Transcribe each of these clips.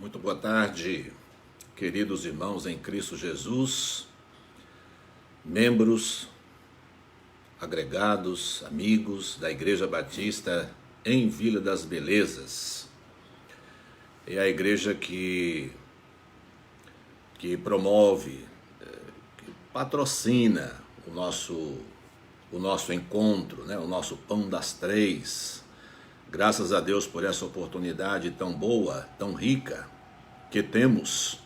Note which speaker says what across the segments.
Speaker 1: Muito boa tarde, queridos irmãos em Cristo Jesus, membros, agregados, amigos da Igreja Batista em Vila das Belezas. É a igreja que promove, que patrocina o nosso encontro, né? O nosso Pão das Três. Graças a Deus por essa oportunidade tão boa, tão rica que temos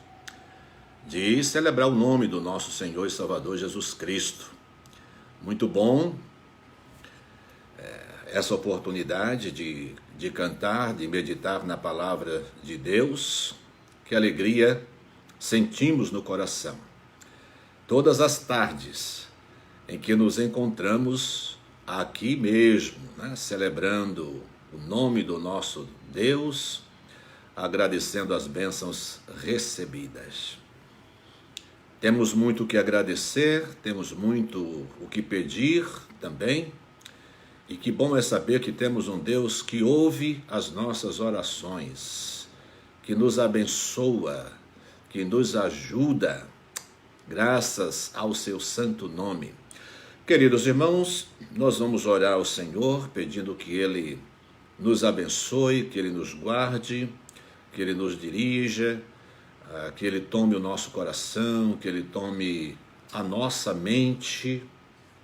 Speaker 1: de celebrar o nome do nosso Senhor e Salvador Jesus Cristo. Muito bom essa oportunidade de cantar, de meditar na palavra de Deus. Que alegria sentimos no coração. Todas as tardes em que nos encontramos aqui mesmo, né, celebrando o nome do nosso Deus, agradecendo as bênçãos recebidas. Temos muito o que agradecer, temos muito o que pedir também, e que bom é saber que temos um Deus que ouve as nossas orações, que nos abençoa, que nos ajuda, graças ao seu santo nome. Queridos irmãos, nós vamos orar ao Senhor, pedindo que Ele nos abençoe, que Ele nos guarde, que Ele nos dirija, que Ele tome o nosso coração, que Ele tome a nossa mente,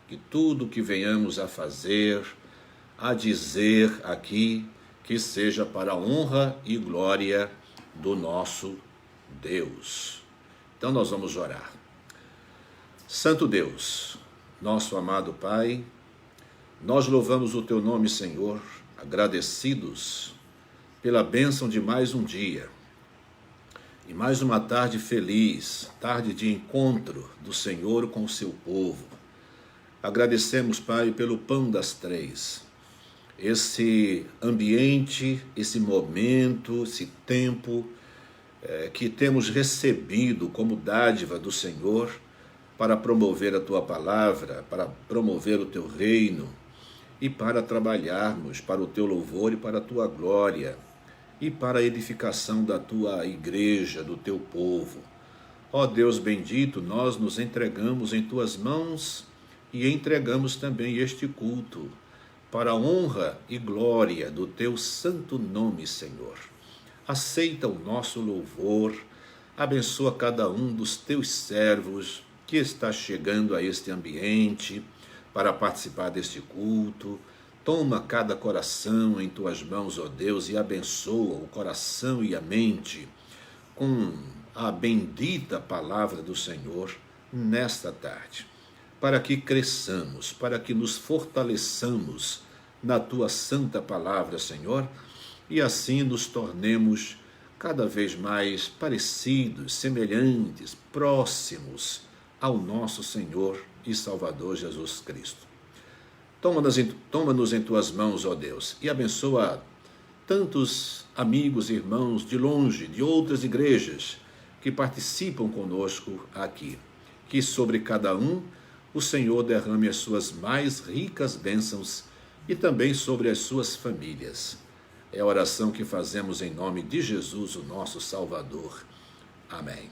Speaker 1: que tudo que venhamos a fazer, a dizer aqui, que seja para a honra e glória do nosso Deus. Então nós vamos orar. Santo Deus, nosso amado Pai, nós louvamos o Teu nome, Senhor, agradecidos pela bênção de mais um dia e mais uma tarde feliz, tarde de encontro do Senhor com o seu povo. Agradecemos, Pai, pelo Pão das Três, esse ambiente, esse momento, esse tempo que temos recebido como dádiva do Senhor para promover a Tua palavra, para promover o Teu reino, e para trabalharmos para o Teu louvor e para a Tua glória, e para a edificação da Tua igreja, do Teu povo. Ó Deus bendito, nós nos entregamos em Tuas mãos e entregamos também este culto para a honra e glória do Teu santo nome, Senhor. Aceita o nosso louvor, abençoa cada um dos Teus servos que está chegando a este ambiente, para participar deste culto. Toma cada coração em Tuas mãos, ó Deus, e abençoa o coração e a mente com a bendita palavra do Senhor nesta tarde, para que cresçamos, para que nos fortaleçamos na Tua santa palavra, Senhor, e assim nos tornemos cada vez mais parecidos, semelhantes, próximos ao nosso Senhor e Salvador Jesus Cristo. Toma-nos em Tuas mãos, ó Deus, e abençoa tantos amigos e irmãos de longe, de outras igrejas, que participam conosco aqui. Que sobre cada um o Senhor derrame as suas mais ricas bênçãos e também sobre as suas famílias. É a oração que fazemos em nome de Jesus, o nosso Salvador. Amém.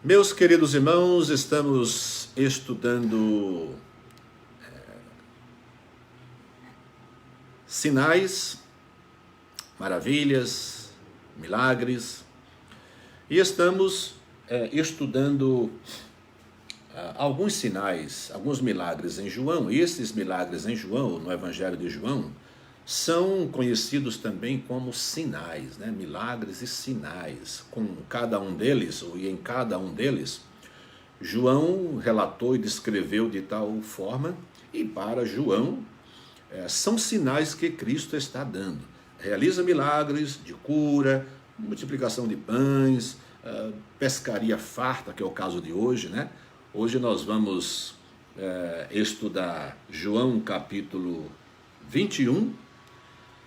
Speaker 1: Meus queridos irmãos, estamos estudando sinais, maravilhas, milagres, e estamos estudando alguns sinais, alguns milagres em João. E esses milagres em João, no Evangelho de João, são conhecidos também como sinais, né? Milagres e sinais. Com cada um deles, e em cada um deles, João relatou e descreveu de tal forma, e para João, são sinais que Cristo está dando. Realiza milagres de cura, multiplicação de pães, pescaria farta, que é o caso de hoje, né? Hoje nós vamos estudar João capítulo 21,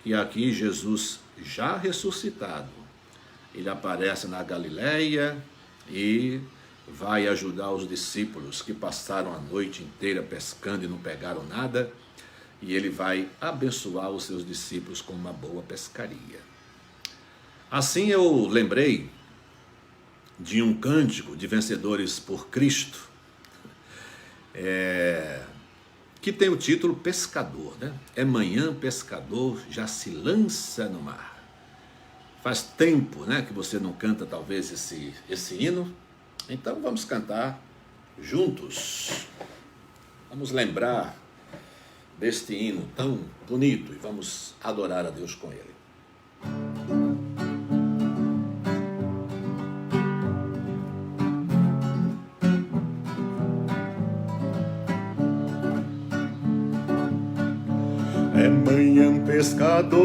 Speaker 1: e aqui Jesus já ressuscitado, ele aparece na Galileia e vai ajudar os discípulos que passaram a noite inteira pescando e não pegaram nada, e ele vai abençoar os seus discípulos com uma boa pescaria. Assim eu lembrei de um cântico de vencedores por Cristo, que tem o título Pescador, né? É manhã, pescador, já se lança no mar. Faz tempo, né, que você não canta talvez esse hino. Então vamos cantar juntos. Vamos lembrar deste hino tão bonito e vamos adorar a Deus com ele. É manhã, pescador,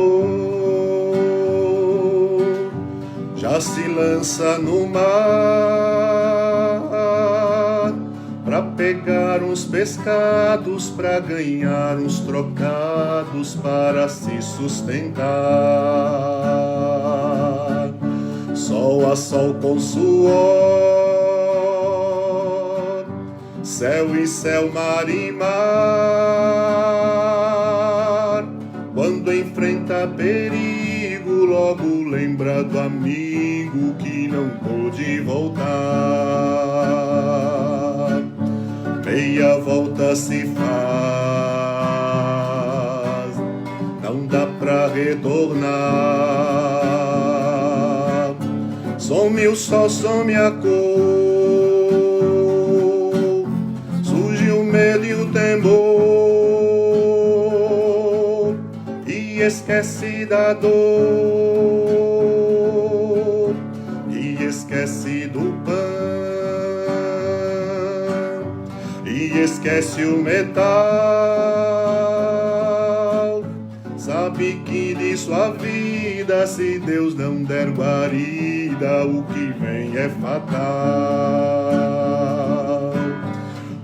Speaker 1: já se lança no mar pra pegar uns pescados, pra ganhar uns trocados, para se sustentar. Sol a sol com suor, céu e céu, mar e mar. Quando enfrenta perigo, logo lembra do amigo que não pôde voltar. Meia volta se faz, não dá pra retornar. Some o sol, some a cor, surge o medo e o temor, e esquece da dor, e esquece do pão, e esquece o metal. Sabe que de sua vida, se Deus não der guarida, o que vem é fatal.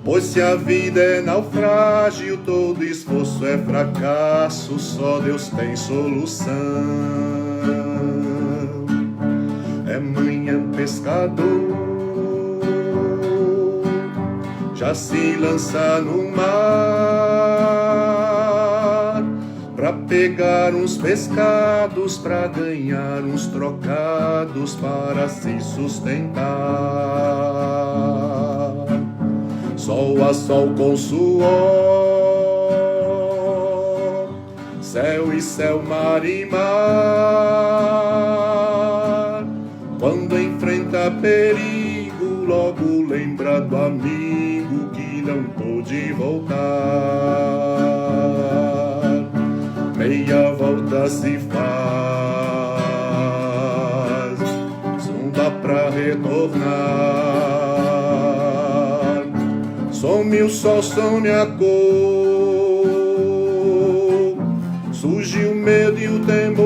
Speaker 1: Pois se a vida é naufrágio, todo esforço é fracasso, só Deus tem solução. É manhã, pescador, já se lança no mar pra pegar uns pescados, pra ganhar uns trocados, para se sustentar. Sol a sol com suor, céu e céu, mar e mar. Quando enfrenta perigo, logo lembra do amigo que não pôde voltar. Meia volta se faz, não dá pra retornar. Some o sol, some a cor, surge o medo e o temor,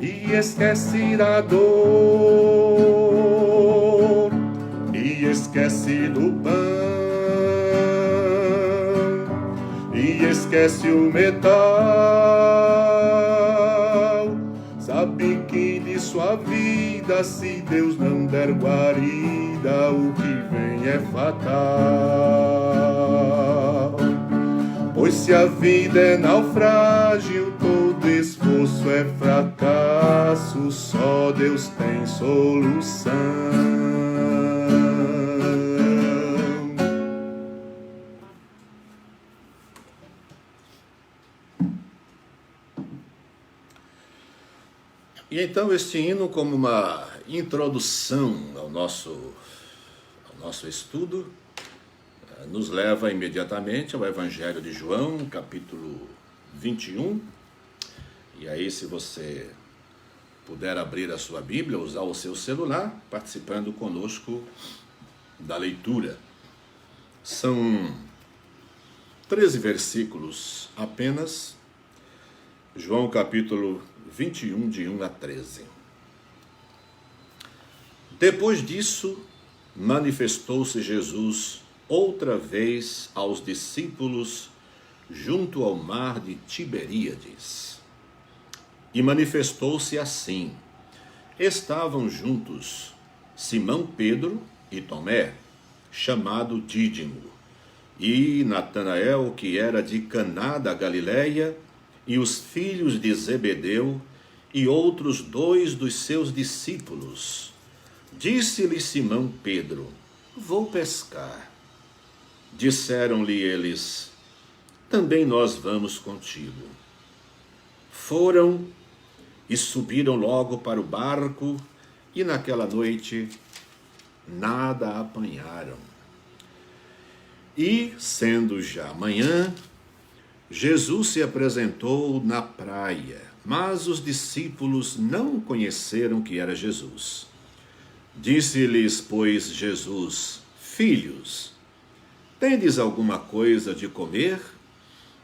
Speaker 1: e esquece da dor, e esquece do pão, e esquece o metal. Sabe que de sua vida, se Deus não der guarida, o que vem é fatal. Pois se a vida é naufrágio, todo esforço é fracasso, só Deus tem solução. E então este hino, como uma introdução ao nosso estudo, nos leva imediatamente ao Evangelho de João, capítulo 21. E aí, se você puder abrir a sua Bíblia, usar o seu celular, participando conosco da leitura. São 13 versículos apenas, João capítulo 21, de 1 a 13. Depois disso, manifestou-se Jesus outra vez aos discípulos junto ao mar de Tiberíades. E manifestou-se assim: estavam juntos Simão Pedro e Tomé, chamado Dídimo, e Natanael, que era de Caná da Galileia, e os filhos de Zebedeu e outros 2 dos seus discípulos. Disse-lhe Simão Pedro: vou pescar. Disseram-lhe eles: também nós vamos contigo. Foram e subiram logo para o barco, e naquela noite nada apanharam. E, sendo já manhã, Jesus se apresentou na praia, mas os discípulos não conheceram que era Jesus. Disse-lhes, pois, Jesus: filhos, tendes alguma coisa de comer?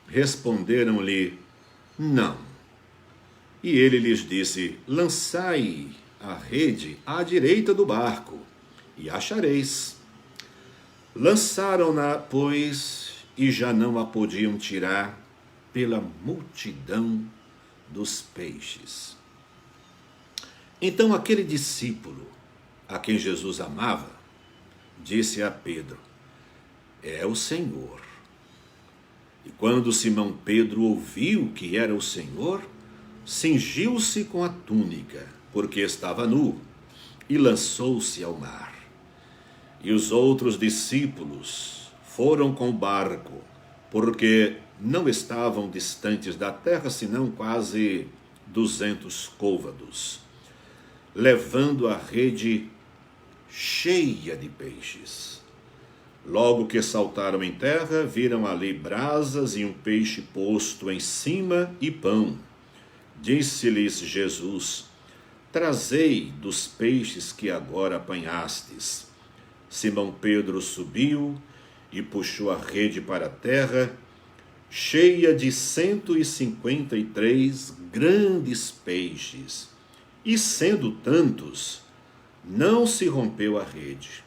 Speaker 1: Responderam-lhe: não. E ele lhes disse: lançai a rede à direita do barco, e achareis. Lançaram-na, pois, e já não a podiam tirar pela multidão dos peixes. Então aquele discípulo, a quem Jesus amava, disse a Pedro: é o Senhor. E quando Simão Pedro ouviu que era o Senhor, cingiu-se com a túnica, porque estava nu, e lançou-se ao mar. E os outros discípulos foram com o barco, porque não estavam distantes da terra, senão quase 200 côvados, levando a rede cheia de peixes. Logo que saltaram em terra, viram ali brasas e um peixe posto em cima e pão. Disse-lhes Jesus: trazei dos peixes que agora apanhastes. Simão Pedro subiu e puxou a rede para a terra, cheia de 153 grandes peixes. E sendo tantos, não se rompeu a rede.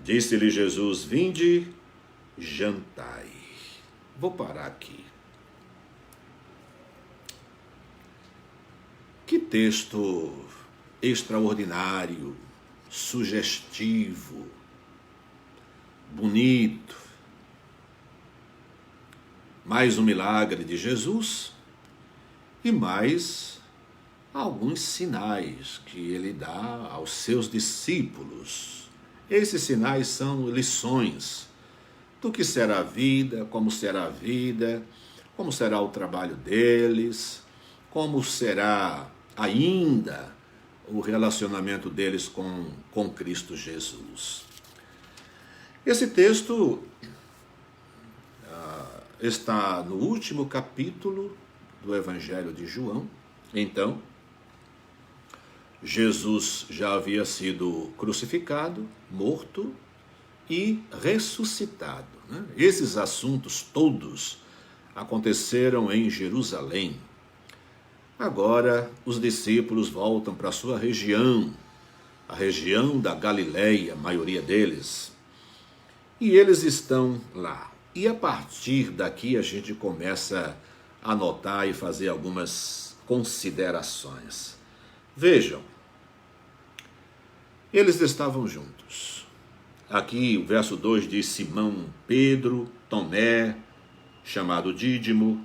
Speaker 1: Disse-lhe Jesus: vinde, jantai. Vou parar aqui. Que texto extraordinário, sugestivo, bonito. Mais um milagre de Jesus e mais alguns sinais que ele dá aos seus discípulos. Esses sinais são lições do que será a vida, como será o trabalho deles, como será ainda o relacionamento deles com Cristo Jesus. Esse texto está no último capítulo do Evangelho de João. Então, Jesus já havia sido crucificado, morto e ressuscitado, né? Esses assuntos todos aconteceram em Jerusalém. Agora, os discípulos voltam para a sua região, a região da Galileia, a maioria deles. E eles estão lá. E a partir daqui a gente começa a anotar e fazer algumas considerações. Vejam, eles estavam juntos. Aqui o verso 2 diz: Simão Pedro, Tomé, chamado Dídimo,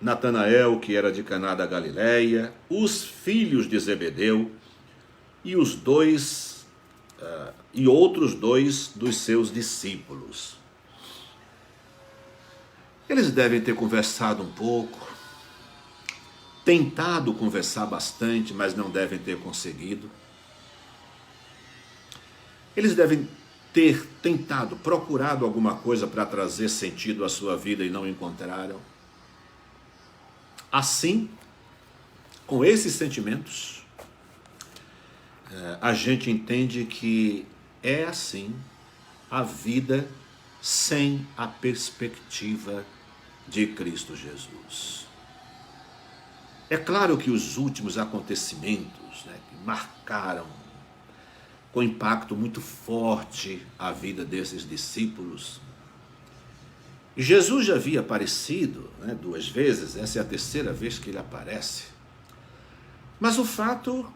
Speaker 1: Natanael, que era de Caná da Galileia, os filhos de Zebedeu e outros 2 dos seus discípulos. Eles devem ter conversado um pouco, tentado conversar bastante, mas não devem ter conseguido. Eles devem ter tentado, procurado alguma coisa para trazer sentido à sua vida e não encontraram. Assim, com esses sentimentos, a gente entende que é assim a vida sem a perspectiva de Cristo Jesus. É claro que os últimos acontecimentos, né, que marcaram com impacto muito forte a vida desses discípulos. Jesus já havia aparecido, né, 2 vezes, essa é a 3ª vez que ele aparece. Mas o fato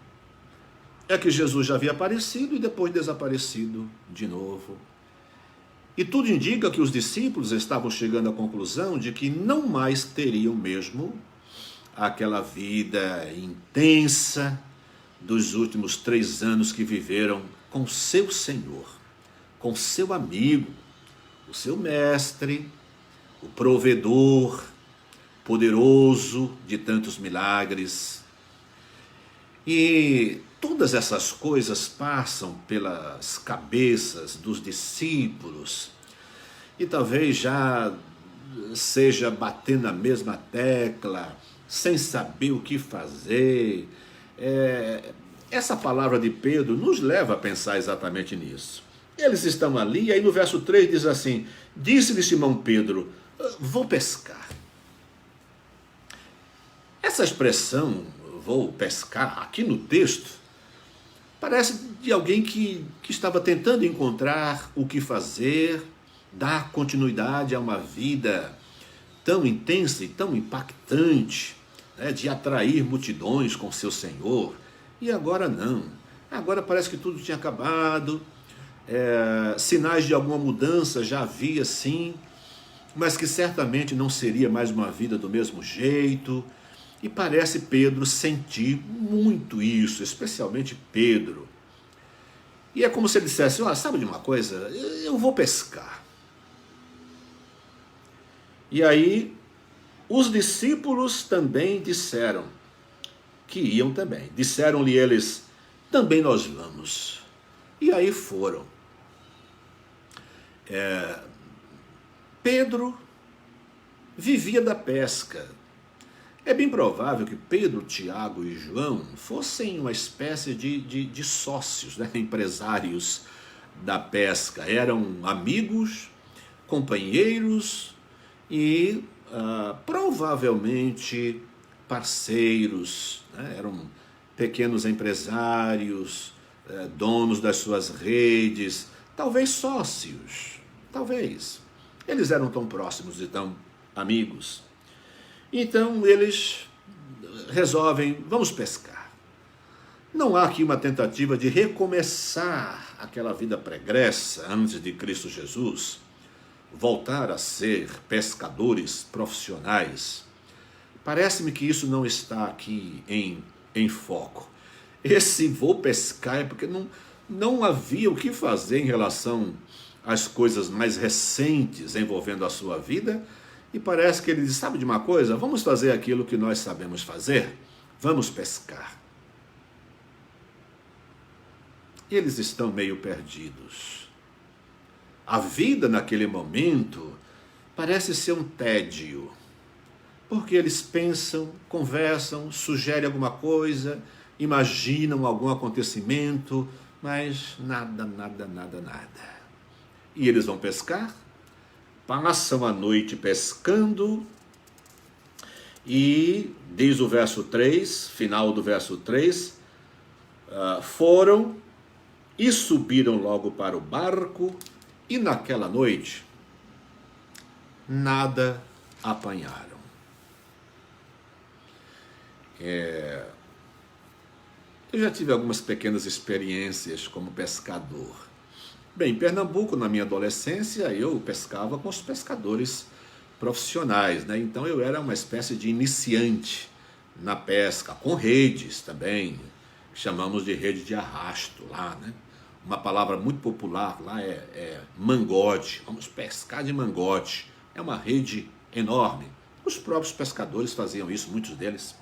Speaker 1: é que Jesus já havia aparecido e depois desaparecido de novo. E tudo indica que os discípulos estavam chegando à conclusão de que não mais teriam mesmo aquela vida intensa dos últimos 3 anos que viveram com seu Senhor, com seu amigo, o seu mestre, o provedor, poderoso de tantos milagres. E todas essas coisas passam pelas cabeças dos discípulos e talvez já seja batendo na mesma tecla, sem saber o que fazer. Essa palavra de Pedro nos leva a pensar exatamente nisso. Eles estão ali, e aí no verso 3 diz assim: disse-lhe Simão Pedro, vou pescar. Essa expressão, vou pescar, aqui no texto, parece de alguém que estava tentando encontrar o que fazer, dar continuidade a uma vida tão intensa e tão impactante, né, de atrair multidões com seu Senhor. E agora não. Agora parece que tudo tinha acabado, sinais de alguma mudança já havia sim, mas que certamente não seria mais uma vida do mesmo jeito. E parece Pedro sentir muito isso, especialmente Pedro. E é como se ele dissesse: sabe de uma coisa? Eu vou pescar. E aí, os discípulos também disseram que iam também. Disseram-lhe eles: também nós vamos. E aí foram. Pedro vivia da pesca. É bem provável que Pedro, Tiago e João fossem uma espécie de sócios, né? Empresários da pesca. Eram amigos, companheiros e provavelmente parceiros, né? Eram pequenos empresários, donos das suas redes, talvez sócios, talvez. Eles eram tão próximos e tão amigos. Então eles resolvem: vamos pescar. Não há aqui uma tentativa de recomeçar aquela vida pregressa antes de Cristo Jesus, voltar a ser pescadores profissionais. Parece-me que isso não está aqui em foco. Esse vou pescar é porque não havia o que fazer em relação às coisas mais recentes envolvendo a sua vida. E parece que ele diz: sabe de uma coisa? Vamos fazer aquilo que nós sabemos fazer. Vamos pescar. E eles estão meio perdidos. A vida naquele momento parece ser um tédio. Porque eles pensam, conversam, sugerem alguma coisa, imaginam algum acontecimento, mas nada. E eles vão pescar? Passam a noite pescando e, diz o verso 3, final do verso 3, foram e subiram logo para o barco e naquela noite nada apanharam. Eu já tive algumas pequenas experiências como pescador. Bem, em Pernambuco, na minha adolescência, eu pescava com os pescadores profissionais, né? Então eu era uma espécie de iniciante na pesca, com redes também, que chamamos de rede de arrasto lá, né? Uma palavra muito popular lá é mangote. Vamos pescar de mangote. É uma rede enorme. Os próprios pescadores faziam isso, muitos deles.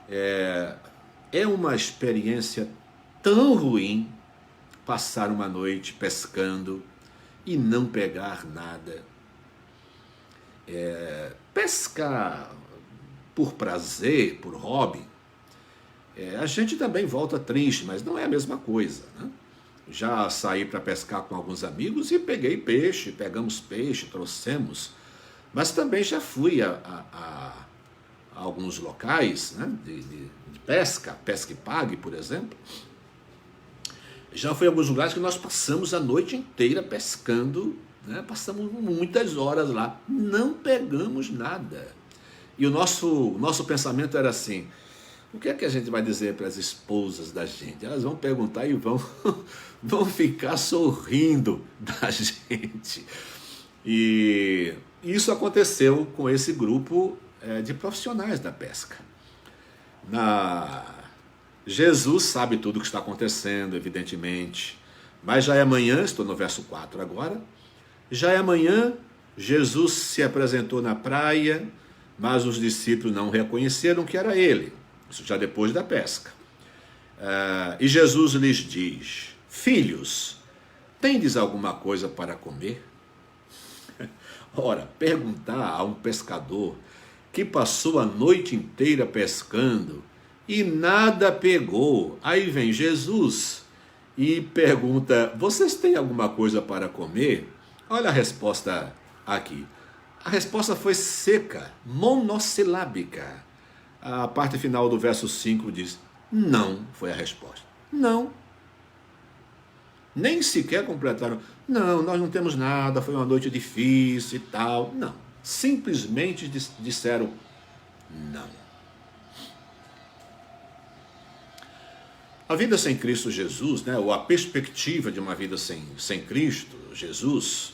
Speaker 1: É uma experiência tão ruim passar uma noite pescando e não pegar nada. Pescar por prazer, por hobby, a gente também volta triste, mas não é a mesma coisa, né? Já saí para pescar com alguns amigos e peguei peixe, pegamos peixe, trouxemos, mas também já fui a alguns locais, né, de pesca e pague, por exemplo. Já fui a alguns lugares que nós passamos a noite inteira pescando, né? Passamos muitas horas lá, não pegamos nada. E o nosso pensamento era assim: O que é que a gente vai dizer para as esposas da gente? Elas vão perguntar e vão ficar sorrindo da gente. E isso aconteceu com esse grupo de profissionais da pesca. Jesus sabe tudo o que está acontecendo, evidentemente. Mas já é amanhã, estou no verso 4 agora. Já é amanhã, Jesus se apresentou na praia, mas os discípulos não reconheceram que era ele. Isso já depois da pesca. E Jesus lhes diz: filhos, tendes alguma coisa para comer? Ora, perguntar a um pescador que passou a noite inteira pescando e nada pegou. Aí vem Jesus e pergunta: vocês têm alguma coisa para comer? Olha a resposta aqui. A resposta foi seca, monossilábica. A parte final do verso 5 diz: não, foi a resposta. Não. Nem sequer completaram. Não, nós não temos nada, foi uma noite difícil e tal. Não. Simplesmente disseram não. A vida sem Cristo Jesus, né, ou a perspectiva de uma vida sem Cristo Jesus,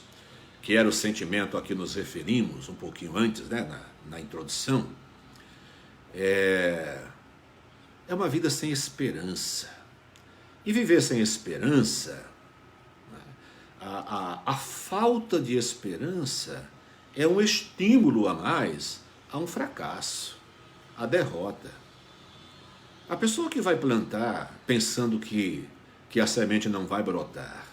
Speaker 1: que era o sentimento a que nos referimos um pouquinho antes, né, na introdução, é uma vida sem esperança. E viver sem esperança, a falta de esperança é um estímulo a mais a um fracasso, a derrota. A pessoa que vai plantar pensando que a semente não vai brotar,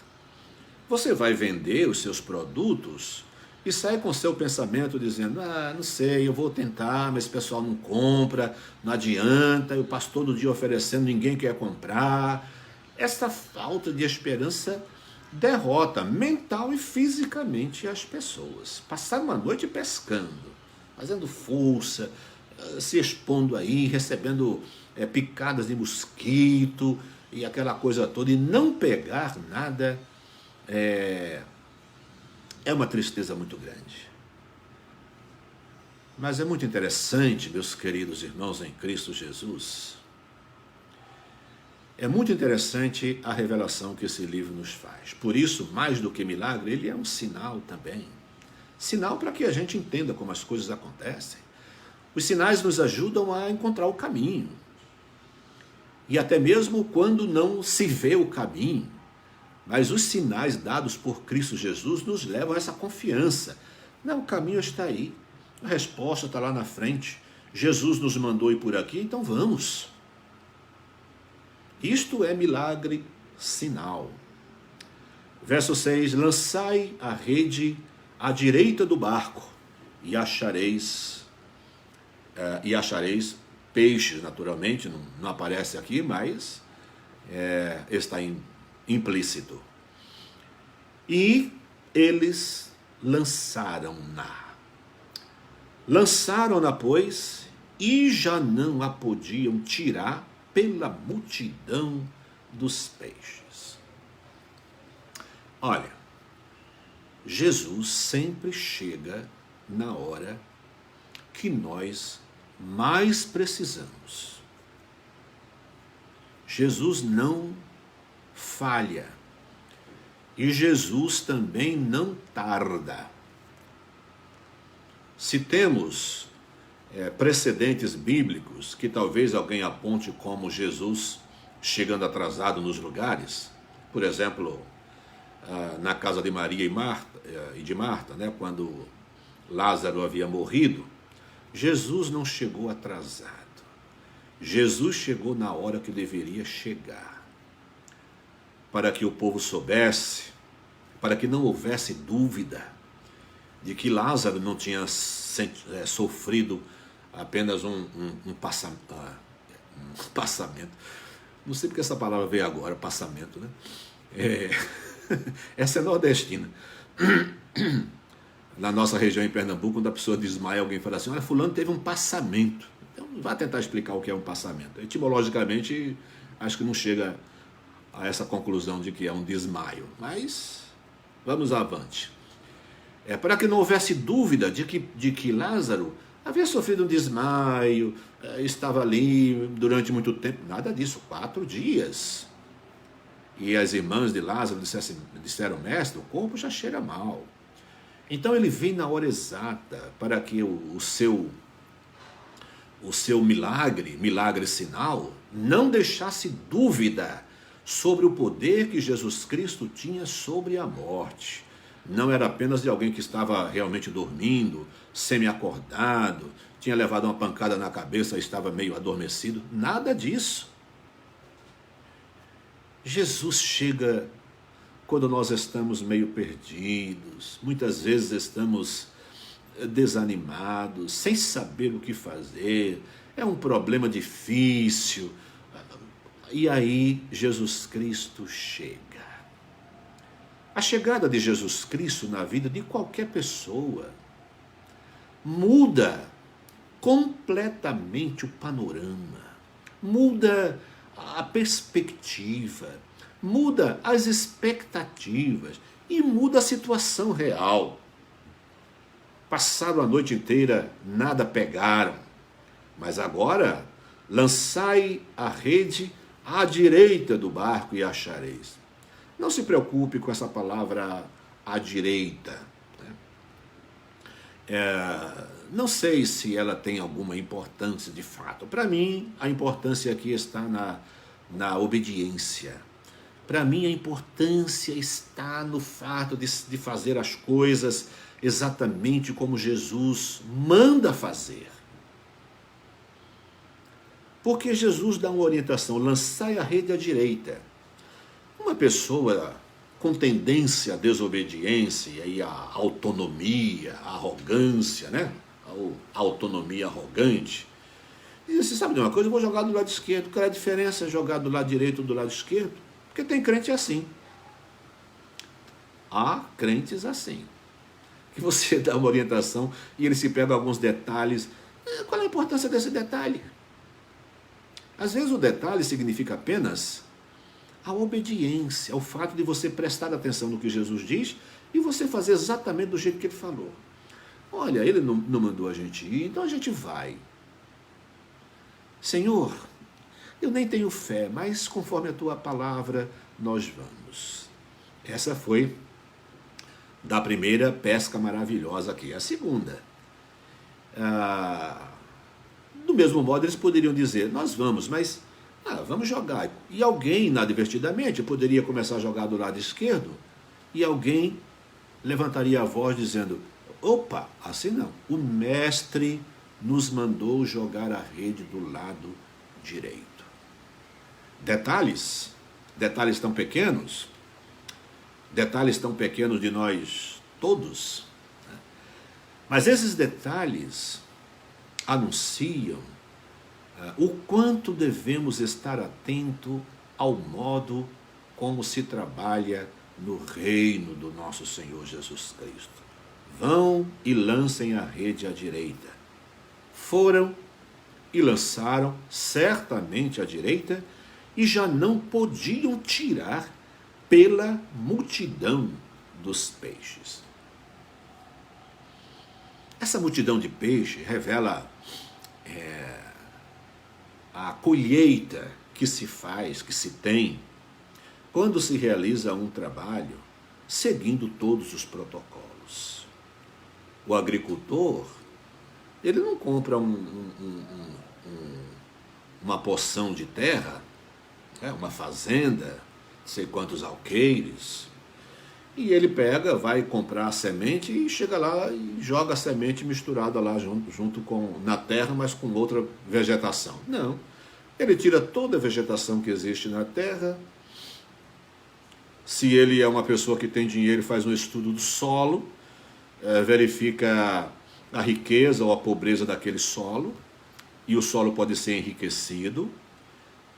Speaker 1: você vai vender os seus produtos e sai com seu pensamento dizendo: não sei, eu vou tentar, mas o pessoal não compra, não adianta, eu passo todo dia oferecendo, ninguém quer comprar. Essa falta de esperança derrota mental e fisicamente as pessoas. Passar uma noite pescando, fazendo força, se expondo aí, recebendo picadas de mosquito e aquela coisa toda, e não pegar nada, é uma tristeza muito grande. Mas é muito interessante, meus queridos irmãos em Cristo Jesus, é muito interessante a revelação que esse livro nos faz. Por isso, mais do que milagre, ele é um sinal também. Sinal para que a gente entenda como as coisas acontecem. Os sinais nos ajudam a encontrar o caminho. E até mesmo quando não se vê o caminho, mas os sinais dados por Cristo Jesus nos levam a essa confiança. Não, o caminho está aí. A resposta está lá na frente. Jesus nos mandou ir por aqui, então vamos. Isto é milagre sinal. Verso 6: lançai a rede à direita do barco e achareis peixes, naturalmente, não aparece aqui, mas está implícito. E eles lançaram-na, pois, e já não a podiam tirar pela multidão dos peixes. Olha, Jesus sempre chega na hora que nós mais precisamos. Jesus não falha. E Jesus também não tarda. Se temos precedentes bíblicos que talvez alguém aponte como Jesus chegando atrasado nos lugares, por exemplo, na casa de Maria e de Marta, né, quando Lázaro havia morrido, Jesus não chegou atrasado. Jesus chegou na hora que deveria chegar, para que o povo soubesse, para que não houvesse dúvida de que Lázaro não tinha sofrido apenas um passamento. Não sei porque essa palavra veio agora, passamento, né? Essa é nordestina. Na nossa região em Pernambuco, quando a pessoa desmaia, alguém fala assim: olha, fulano teve um passamento. Então, vá tentar explicar o que é um passamento. Etimologicamente, acho que não chega a essa conclusão de que é um desmaio. Mas, vamos avante. Para que não houvesse dúvida de que Lázaro havia sofrido um desmaio, estava ali durante muito tempo. Nada disso, 4 dias. E as irmãs de Lázaro disseram, mestre, o corpo já cheira mal. Então ele vem na hora exata para que o seu milagre sinal, não deixasse dúvida sobre o poder que Jesus Cristo tinha sobre a morte. Não era apenas de alguém que estava realmente dormindo, semi-acordado, tinha levado uma pancada na cabeça e estava meio adormecido. Nada disso. Jesus chega quando nós estamos meio perdidos, muitas vezes estamos desanimados, sem saber o que fazer, é um problema difícil. E aí Jesus Cristo chega. A chegada de Jesus Cristo na vida de qualquer pessoa muda completamente o panorama, muda a perspectiva, muda as expectativas e muda a situação real. Passaram a noite inteira, nada pegaram, mas agora lançai a rede à direita do barco e achareis. Não se preocupe com essa palavra à direita. Não sei se ela tem alguma importância de fato. Para mim, a importância aqui está na obediência. Para mim, a importância está no fato de fazer as coisas exatamente como Jesus manda fazer. Porque Jesus dá uma orientação, lançai a rede à direita. Uma pessoa com tendência à desobediência e à autonomia, à arrogância, né? A autonomia arrogante. E você sabe de uma coisa, eu vou jogar do lado esquerdo. Qual é a diferença jogar do lado direito ou do lado esquerdo? Porque tem crente assim. Há crentes assim. Que você dá uma orientação e ele se pega alguns detalhes. Qual é a importância desse detalhe? Às vezes o detalhe significa apenas a obediência, o fato de você prestar atenção no que Jesus diz e você fazer exatamente do jeito que ele falou. Olha, ele não mandou a gente ir, então a gente vai. Senhor, eu nem tenho fé, mas conforme a tua palavra, nós vamos. Essa foi da primeira pesca maravilhosa aqui. A segunda, do mesmo modo eles poderiam dizer, nós vamos, mas vamos jogar. E alguém, inadvertidamente, poderia começar a jogar do lado esquerdo e alguém levantaria a voz dizendo, opa, assim não, o mestre nos mandou jogar a rede do lado direito. Detalhes tão pequenos, de nós todos, né? Mas esses detalhes anunciam o quanto devemos estar atento ao modo como se trabalha no reino do nosso Senhor Jesus Cristo. Vão e lancem a rede à direita. Foram e lançaram certamente à direita e já não podiam tirar pela multidão dos peixes. Essa multidão de peixe revela a colheita que se faz, que se tem, quando se realiza um trabalho seguindo todos os protocolos. O agricultor, ele não compra uma porção de terra, uma fazenda, sei quantos alqueires, e ele pega, vai comprar a semente e chega lá e joga a semente misturada lá junto na terra, mas com outra vegetação. Não, ele tira toda a vegetação que existe na terra. Se ele é uma pessoa que tem dinheiro, faz um estudo do solo, verifica a riqueza ou a pobreza daquele solo, e o solo pode ser enriquecido.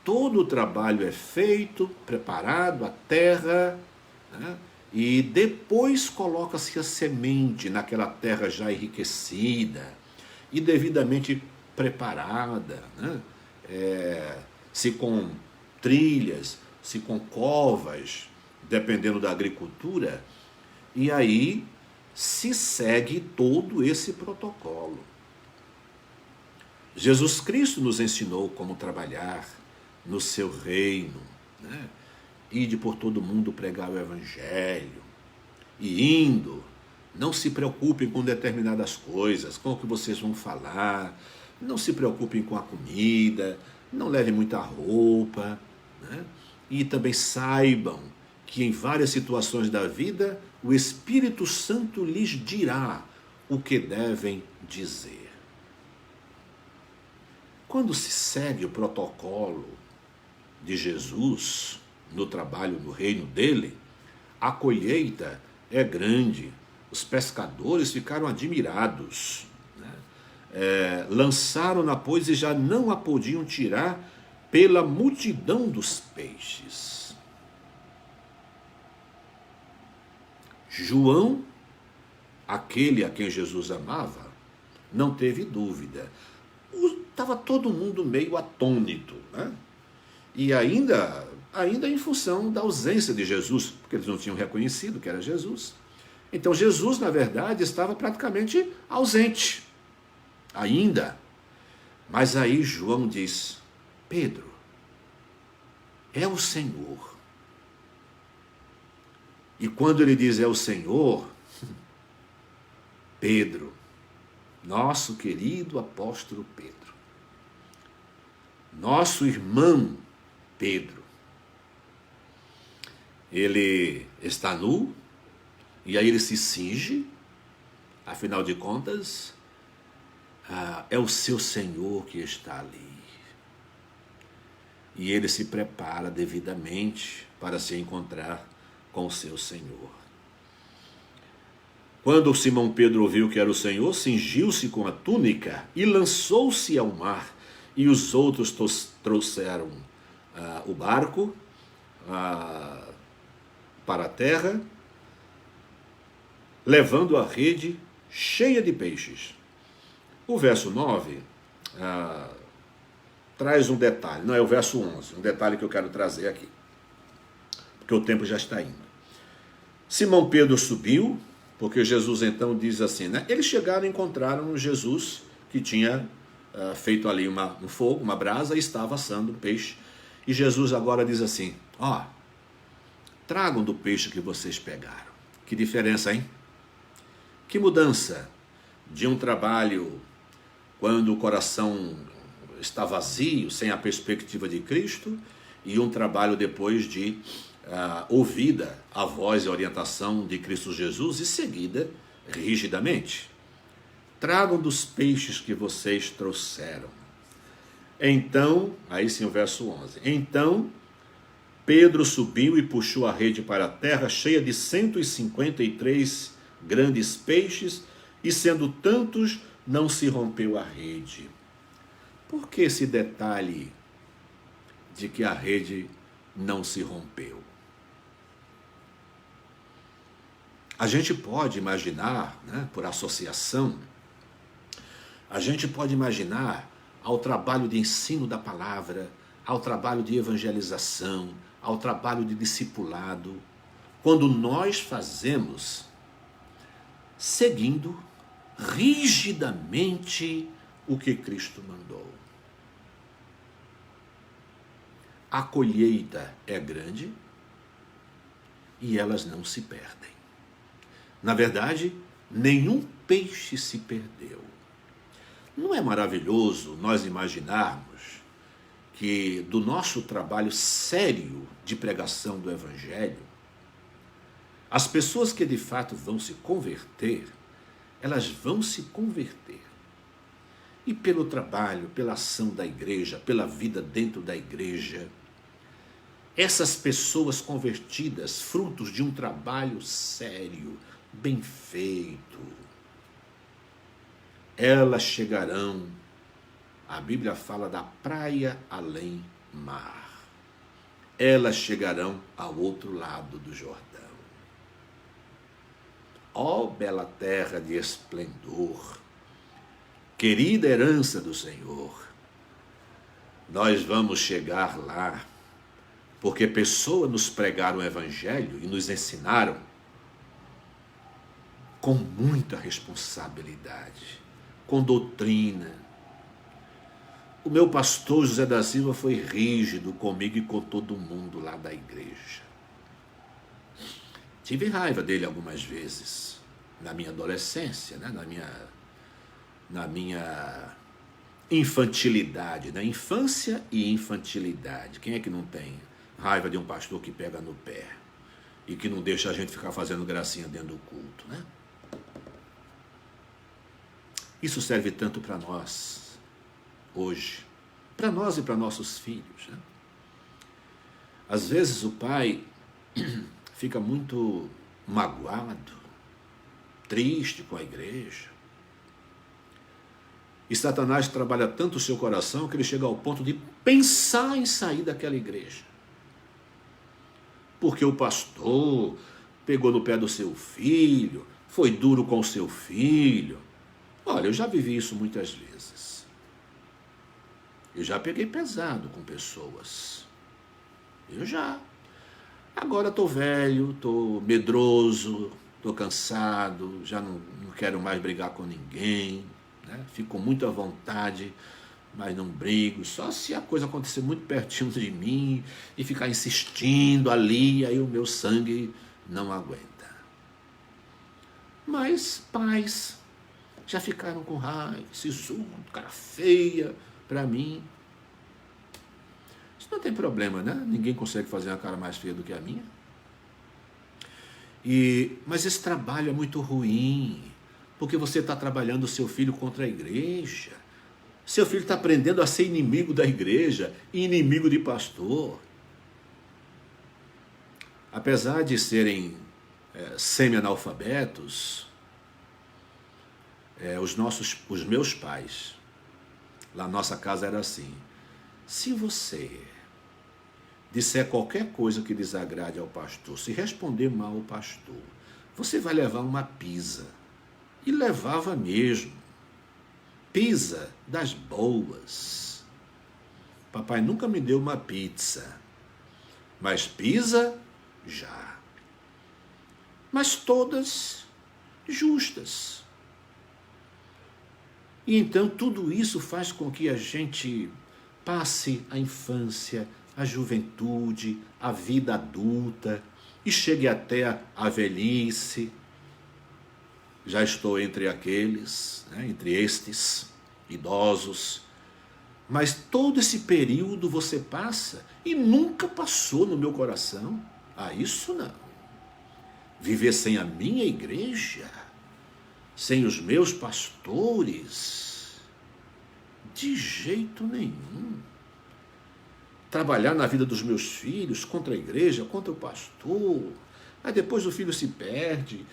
Speaker 1: Todo o trabalho é feito, preparado, a terra, né? E depois coloca-se a semente naquela terra já enriquecida e devidamente preparada, né? Se com trilhas, se com covas, dependendo da agricultura, e aí se segue todo esse protocolo. Jesus Cristo nos ensinou como trabalhar no seu reino, né? Ide por todo mundo pregar o evangelho. E indo, não se preocupem com determinadas coisas, com o que vocês vão falar, não se preocupem com a comida, não levem muita roupa, né? E também saibam que em várias situações da vida, o Espírito Santo lhes dirá o que devem dizer. Quando se segue o protocolo de Jesus no trabalho no reino dele, a colheita é grande. Os pescadores ficaram admirados, né? Lançaram-na, pois, e já não a podiam tirar pela multidão dos peixes. João, aquele a quem Jesus amava, não teve dúvida. Estava todo mundo meio atônito, né? E ainda em função da ausência de Jesus, porque eles não tinham reconhecido que era Jesus. Então Jesus, na verdade, estava praticamente ausente, ainda. Mas aí João diz: Pedro, é o Senhor. E quando ele diz é o Senhor, Pedro, nosso querido apóstolo Pedro, nosso irmão Pedro, ele está nu, e aí ele se cinge, afinal de contas, é o seu Senhor que está ali. E ele se prepara devidamente para se encontrar com o seu Senhor. Quando Simão Pedro ouviu que era o Senhor, cingiu-se com a túnica e lançou-se ao mar, e os outros trouxeram o barco para a terra, levando a rede cheia de peixes. O verso 9 traz um detalhe, não é o verso 11, um detalhe que eu quero trazer aqui, porque o tempo já está indo. Simão Pedro subiu, porque Jesus então diz assim, né? Eles chegaram e encontraram Jesus, que tinha feito ali um fogo, uma brasa, e estava assando um peixe. E Jesus agora diz assim, tragam do peixe que vocês pegaram. Que diferença, hein? Que mudança de um trabalho quando o coração está vazio, sem a perspectiva de Cristo, e um trabalho depois de ouvida a voz e a orientação de Cristo Jesus e seguida rigidamente. Tragam dos peixes que vocês trouxeram. Então, aí sim o verso 11. Então, Pedro subiu e puxou a rede para a terra, cheia de 153 grandes peixes, e sendo tantos, não se rompeu a rede. Por que esse detalhe de que a rede não se rompeu? A gente pode imaginar, né, por associação, a gente pode imaginar ao trabalho de ensino da palavra, ao trabalho de evangelização, ao trabalho de discipulado, quando nós fazemos seguindo rigidamente o que Cristo mandou. A colheita é grande e elas não se perdem. Na verdade, nenhum peixe se perdeu. Não é maravilhoso nós imaginarmos que do nosso trabalho sério de pregação do Evangelho, as pessoas que de fato vão se converter, elas vão se converter. E pelo trabalho, pela ação da igreja, pela vida dentro da igreja, essas pessoas convertidas, frutos de um trabalho sério, bem feito, elas chegarão, a Bíblia fala da praia além mar, elas chegarão ao outro lado do Jordão. Ó bela terra de esplendor, querida herança do Senhor, nós vamos chegar lá, porque pessoas nos pregaram o Evangelho e nos ensinaram com muita responsabilidade, com doutrina, o meu pastor José da Silva foi rígido comigo e com todo mundo lá da igreja. Tive raiva dele algumas vezes, na minha adolescência, né? na minha infantilidade, né? Infância e infantilidade. Quem é que não tem raiva de um pastor que pega no pé e que não deixa a gente ficar fazendo gracinha dentro do culto, né? Isso serve tanto para nós hoje, para nós e para nossos filhos, né? Às vezes o pai fica muito magoado, triste com a igreja. E Satanás trabalha tanto o seu coração que ele chega ao ponto de pensar em sair daquela igreja. Porque o pastor pegou no pé do seu filho, foi duro com o seu filho. Olha, eu já vivi isso muitas vezes. Eu já peguei pesado com pessoas. Eu já. Agora estou velho, estou medroso, estou cansado, já não quero mais brigar com ninguém, né? Fico com muita vontade, mas não brigo, só se a coisa acontecer muito pertinho de mim e ficar insistindo ali, aí o meu sangue não aguenta. Mas pais já ficaram com raiva, sisudo, cara feia para mim. Isso não tem problema, né? Ninguém consegue fazer uma cara mais feia do que a minha. Mas esse trabalho é muito ruim, porque você está trabalhando o seu filho contra a igreja. Seu filho está aprendendo a ser inimigo da igreja e inimigo de pastor. Apesar de serem semi-analfabetos, os meus pais, lá na nossa casa era assim: se você disser qualquer coisa que desagrade ao pastor, se responder mal ao pastor, você vai levar uma pisa. E levava mesmo. Pizza das boas. Papai nunca me deu uma pizza, mas pizza já. Mas todas justas. E então tudo isso faz com que a gente passe a infância, a juventude, a vida adulta e chegue até a velhice. Já estou entre aqueles, né, entre estes idosos, mas todo esse período você passa e nunca passou no meu coração. Isso não. Viver sem a minha igreja, sem os meus pastores, de jeito nenhum. Trabalhar na vida dos meus filhos contra a igreja, contra o pastor, aí depois o filho se perde,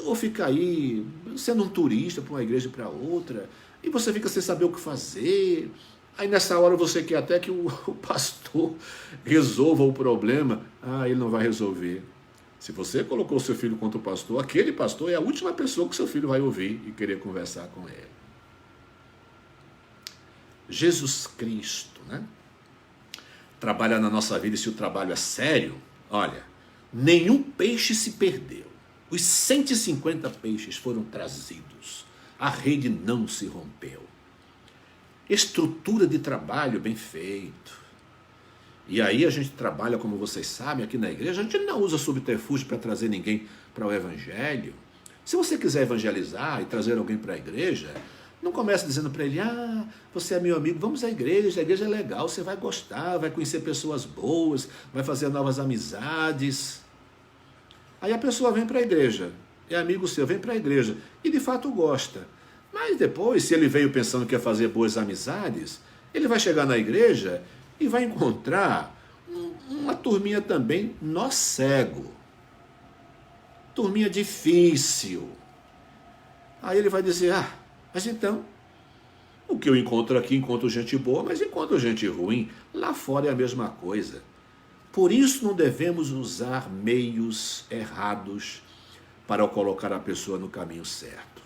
Speaker 1: ou fica aí sendo um turista para uma igreja e para outra, e você fica sem saber o que fazer. Aí nessa hora você quer até que o pastor resolva o problema. Ele não vai resolver. Se você colocou o seu filho contra o pastor, aquele pastor é a última pessoa que seu filho vai ouvir e querer conversar com ele. Jesus Cristo, né? Trabalha na nossa vida, e se o trabalho é sério, olha, nenhum peixe se perdeu. Os 150 peixes foram trazidos. A rede não se rompeu. Estrutura de trabalho bem feito. E aí a gente trabalha, como vocês sabem, aqui na igreja, a gente não usa subterfúgio para trazer ninguém para o evangelho. Se você quiser evangelizar e trazer alguém para a igreja, não comece dizendo para ele: você é meu amigo, vamos à igreja, a igreja é legal, você vai gostar, vai conhecer pessoas boas, vai fazer novas amizades. Aí a pessoa vem para a igreja, é amigo seu, vem para a igreja, e de fato gosta. Mas depois, se ele veio pensando que ia fazer boas amizades, ele vai chegar na igreja e vai encontrar uma turminha também nó cego. Turminha difícil. Aí ele vai dizer: mas então, o que eu encontro aqui, encontro gente boa, mas encontro gente ruim. Lá fora é a mesma coisa. Por isso não devemos usar meios errados para colocar a pessoa no caminho certo.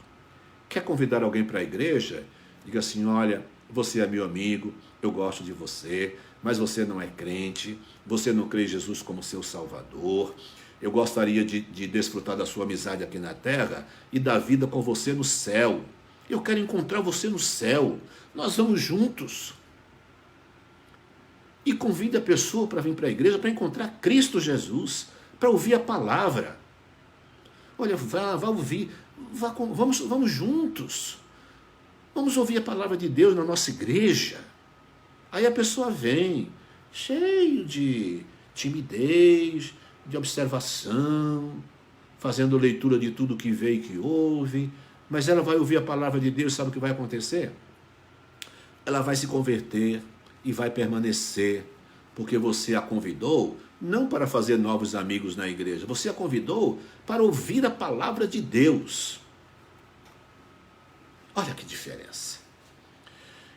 Speaker 1: Quer convidar alguém para a igreja? Diga assim: olha, você é meu amigo, eu gosto de você, mas você não é crente, você não crê em Jesus como seu Salvador. Eu gostaria de desfrutar da sua amizade aqui na terra e da vida com você no céu. Eu quero encontrar você no céu. Nós vamos juntos. E convide a pessoa para vir para a igreja para encontrar Cristo Jesus, para ouvir a palavra. Olha, vá ouvir, vamos juntos. Vamos ouvir a palavra de Deus na nossa igreja. Aí a pessoa vem, cheio de timidez, de observação, fazendo leitura de tudo que vê e que ouve, mas ela vai ouvir a palavra de Deus, sabe o que vai acontecer? Ela vai se converter e vai permanecer, porque você a convidou não para fazer novos amigos na igreja, você a convidou para ouvir a palavra de Deus. Olha que diferença.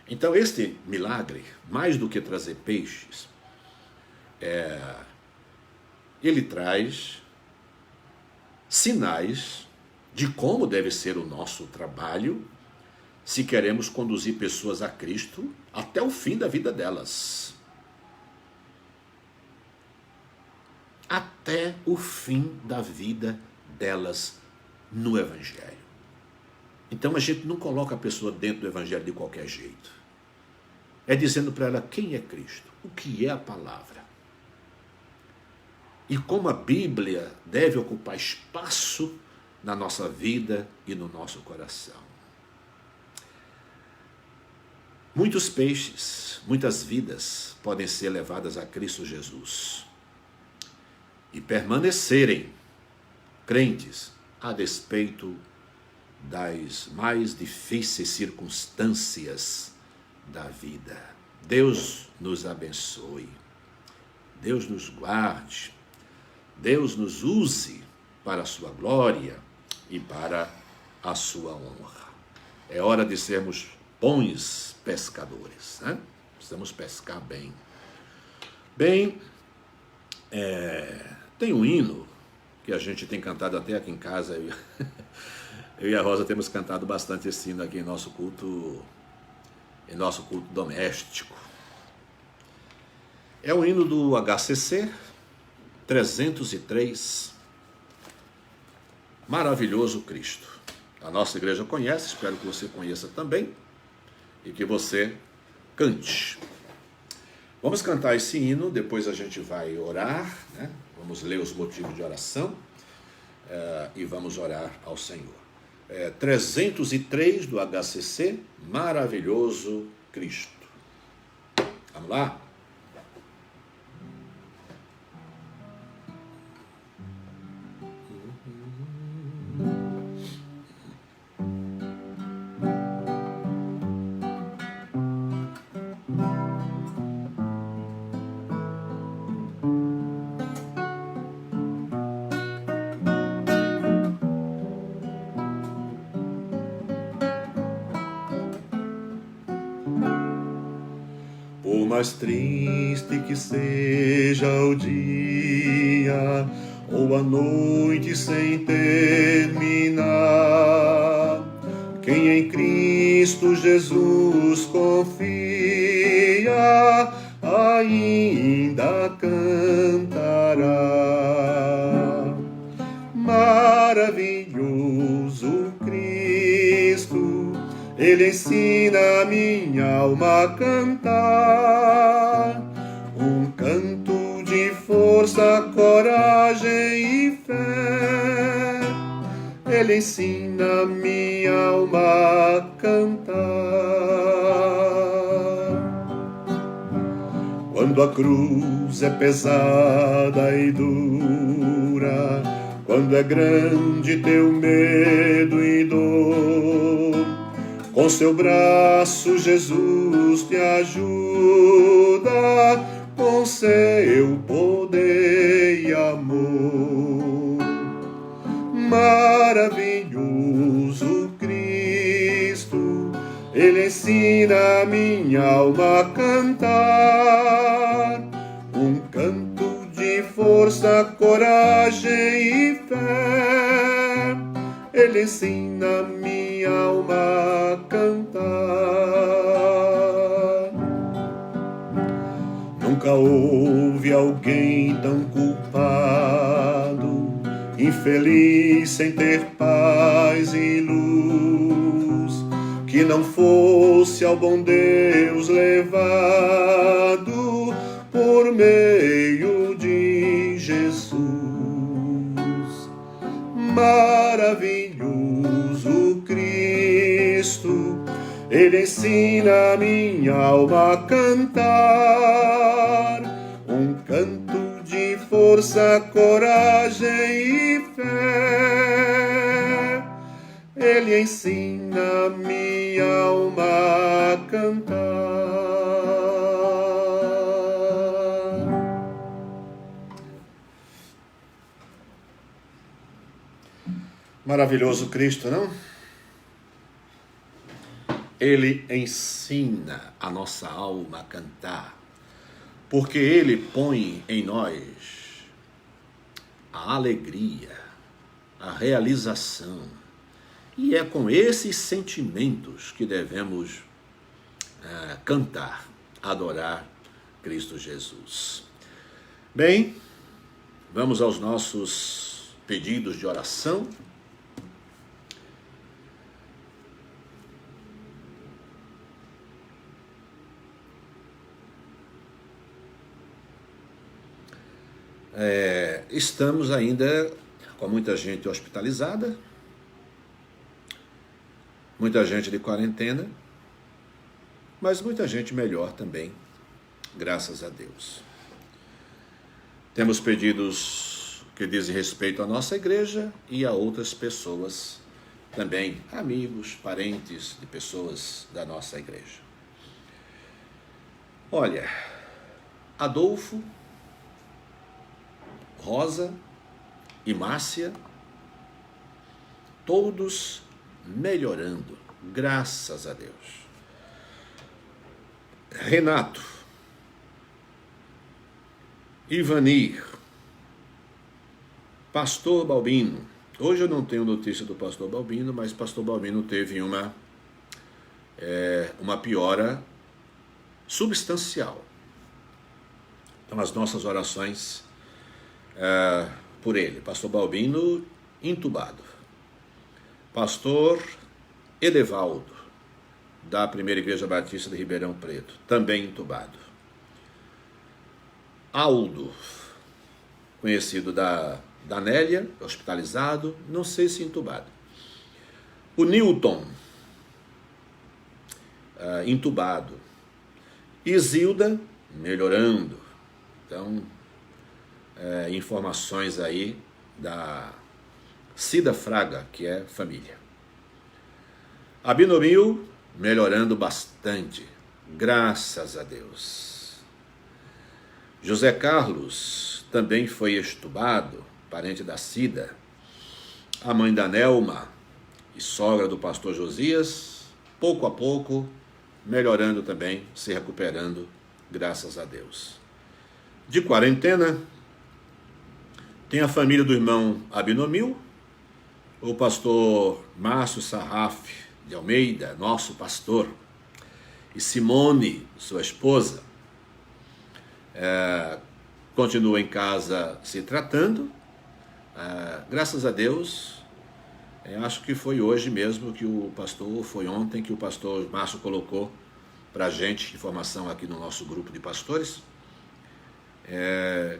Speaker 1: Então este milagre, mais do que trazer peixes, ele traz sinais de como deve ser o nosso trabalho se queremos conduzir pessoas a Cristo até o fim da vida delas. Até o fim da vida delas no Evangelho. Então a gente não coloca a pessoa dentro do Evangelho de qualquer jeito. É dizendo para ela quem é Cristo, o que é a palavra. E como a Bíblia deve ocupar espaço na nossa vida e no nosso coração. Muitos peixes, muitas vidas podem ser levadas a Cristo Jesus e permanecerem crentes a despeito das mais difíceis circunstâncias da vida. Deus nos abençoe, Deus nos guarde, Deus nos use para a sua glória e para a sua honra. É hora de sermos bons pescadores, né? Precisamos pescar bem. Bem, tem um hino que a gente tem cantado até aqui em casa. Eu e a Rosa temos cantado bastante esse hino aqui em nosso culto doméstico. É o hino do HCC 303, Maravilhoso Cristo. A nossa igreja conhece, espero que você conheça também e que você cante. Vamos cantar esse hino, depois a gente vai orar, né? Vamos ler os motivos de oração e vamos orar ao Senhor. 303 do HCC, Maravilhoso Cristo. Vamos lá? Por mais triste que seja o dia, ou a noite sem terminar, quem em Cristo Jesus confia, ainda cantará. Maravilhoso Cristo, Ele ensina a minha alma a cantar, um canto de força, coragem e fé. Ele ensina a minha alma a cantar. Quando a cruz é pesada e dura, quando é grande teu medo e dor, com seu braço Jesus te ajuda, com seu poder e amor. Maravilhoso Cristo, Ele ensina a minha alma a cantar, um canto de força, coragem e fé. Ele ensina a minha alma a cantar. Nunca houve alguém tão culpado, infeliz sem ter paz e luz, que não fosse ao bom Deus levado por meio de Jesus. Maravilhoso Cristo, Ele ensina a minha alma a cantar um canto de força, coragem e fé. Ele ensina a minha alma a cantar. Maravilhoso Cristo, não? Ele ensina a nossa alma a cantar, porque Ele põe em nós a alegria, a realização, e é com esses sentimentos que devemos cantar, adorar Cristo Jesus. Bem, vamos aos nossos pedidos de oração. Estamos ainda com muita gente hospitalizada, muita gente de quarentena, mas muita gente melhor também, graças a Deus. Temos pedidos que dizem respeito à nossa igreja e a outras pessoas também, amigos, parentes de pessoas da nossa igreja. Olha, Adolfo, Rosa e Márcia, todos melhorando, graças a Deus. Renato, Ivanir, Pastor Balbino. Hoje eu não tenho notícia do Pastor Balbino, mas Pastor Balbino teve uma piora substancial. Então as nossas orações por ele. Pastor Balbino, intubado. Pastor Edevaldo, da Primeira Igreja Batista de Ribeirão Preto, também intubado. Aldo, conhecido da Nélia, hospitalizado, não sei se intubado. O Newton, intubado. Isilda, melhorando. Então, informações aí da Cida Fraga, que é família. Abinomil, melhorando bastante, graças a Deus. José Carlos também foi extubado, parente da Cida. A mãe da Nelma e sogra do pastor Josias, pouco a pouco, melhorando também, se recuperando, graças a Deus. De quarentena, tem a família do irmão Abinomil, o pastor Márcio Sarraf de Almeida, nosso pastor, e Simone, sua esposa, continua em casa se tratando, graças a Deus. Acho que foi hoje mesmo que o pastor, foi ontem que o pastor Márcio colocou para a gente, informação aqui no nosso grupo de pastores,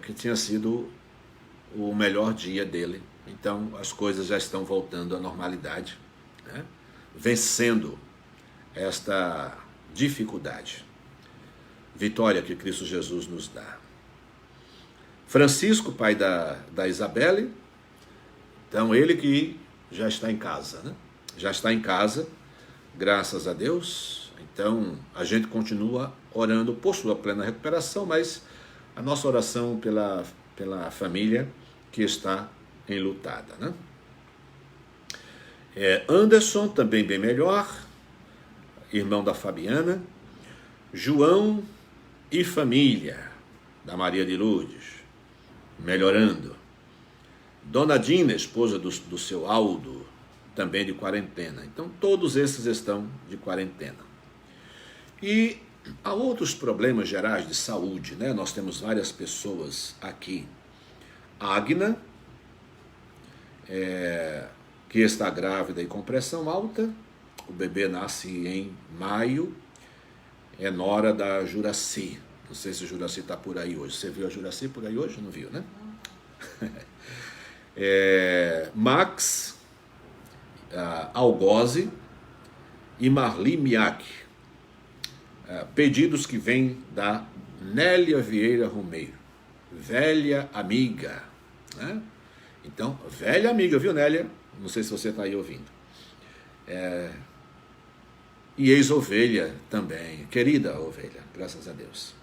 Speaker 1: que tinha sido o melhor dia dele. Então as coisas já estão voltando à normalidade, né? Vencendo esta dificuldade. Vitória que Cristo Jesus nos dá. Francisco, pai da Isabelle, então ele que já está em casa, né? Já está em casa, graças a Deus. Então a gente continua orando por sua plena recuperação, mas a nossa oração pela família que está enlutada, né? Anderson, também bem melhor, irmão da Fabiana. João e família, da Maria de Lourdes, melhorando. Dona Dina, esposa do seu Aldo, também de quarentena. Então todos esses estão de quarentena. E há outros problemas gerais de saúde, né? Nós temos várias pessoas aqui. Agna, que está grávida e com pressão alta. O bebê nasce em maio. É nora da Juraci, Não sei se o Juraci está por aí hoje. Você viu a Juraci por aí hoje? Não viu, né? Max Algoze e Marli Miak. Pedidos que vêm da Nélia Vieira Romeiro, velha amiga, né? Então, velha amiga, viu, Nélia? Não sei se você está aí ouvindo. E ex-ovelha também, querida ovelha, graças a Deus.